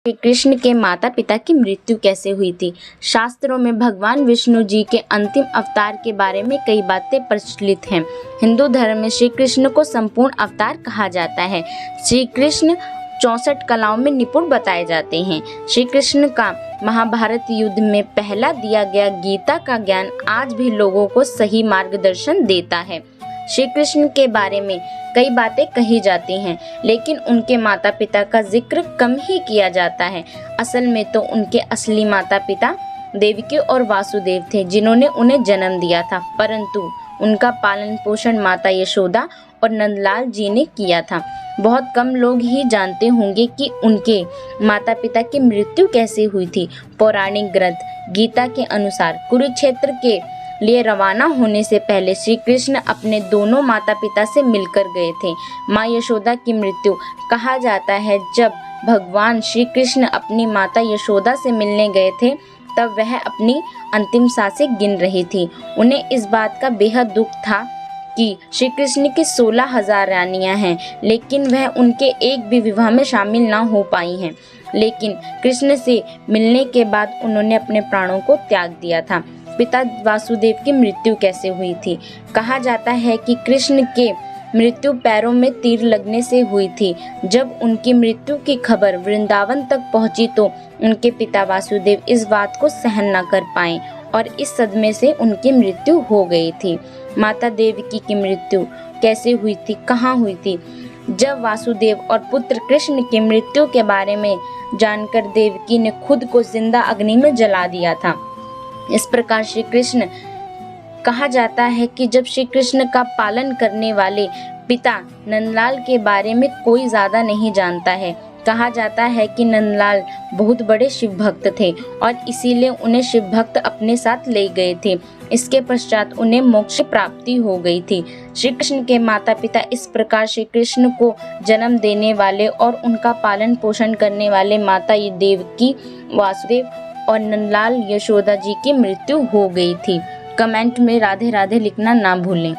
श्री कृष्ण के माता पिता की मृत्यु कैसे हुई थी। शास्त्रों में भगवान विष्णु जी के अंतिम अवतार के बारे में कई बातें प्रचलित हैं। हिंदू धर्म में श्री कृष्ण को संपूर्ण अवतार कहा जाता है। श्री कृष्ण 64 कलाओं में निपुण बताए जाते हैं। श्री कृष्ण का महाभारत युद्ध में पहला दिया गया गीता का ज्ञान आज भी लोगों को सही मार्गदर्शन देता है। श्री कृष्ण के बारे में कई बातें कही जाती हैं, लेकिन उनके माता पिता का जिक्र कम ही किया जाता है। असल में तो उनके असली माता पिता देवकी और वासुदेव थे, जिन्होंने उन्हें जन्म दिया था, परंतु उनका पालन पोषण माता यशोदा और नंदलाल जी ने किया था। बहुत कम लोग ही जानते होंगे कि उनके माता पिता की मृत्यु कैसे हुई थी। पौराणिक ग्रंथ गीता के अनुसार कुरुक्षेत्र के लिए रवाना होने से पहले श्री कृष्ण अपने दोनों माता पिता से मिलकर गए थे। माँ यशोदा की मृत्यु कहा जाता है जब भगवान श्री कृष्ण अपनी माता यशोदा से मिलने गए थे, तब वह अपनी अंतिम सांसें गिन रही थी। उन्हें इस बात का बेहद दुख था कि श्री कृष्ण की 16,000 रानियां हैं, लेकिन वह उनके एक भी विवाह में शामिल ना हो पाई हैं। लेकिन कृष्ण से मिलने के बाद उन्होंने अपने प्राणों को त्याग दिया था। पिता वासुदेव की मृत्यु कैसे हुई थी। कहा जाता है कि कृष्ण के मृत्यु पैरों में तीर लगने से हुई थी। जब उनकी मृत्यु की खबर वृंदावन तक पहुंची तो उनके पिता वासुदेव इस बात को सहन न कर पाए और इस सदमे से उनकी मृत्यु हो गई थी। माता देवकी की मृत्यु कैसे हुई थी, कहाँ हुई थी। जब वासुदेव और पुत्र कृष्ण की मृत्यु के बारे में जानकर देवकी ने खुद को जिंदा अग्नि में जला दिया था। इस प्रकार श्री कृष्ण कहा जाता है कि जब श्री कृष्ण का पालन करने वाले पिता नंदलाल के बारे में कोई ज्यादा नहीं जानता है। कहा जाता है कि नंदलाल बहुत बड़े शिव भक्त थे और इसीलिए उन्हें शिव भक्त अपने साथ ले गए थे। इसके पश्चात उन्हें मोक्ष प्राप्ति हो गई थी। श्री कृष्ण के माता पिता इस प्रकार श्री कृष्ण को जन्म देने वाले और उनका पालन पोषण करने वाले माता देवकी, वासुदेव और नंदलाल यशोदा जी की मृत्यु हो गई थी। कमेंट में राधे राधे लिखना ना भूलें।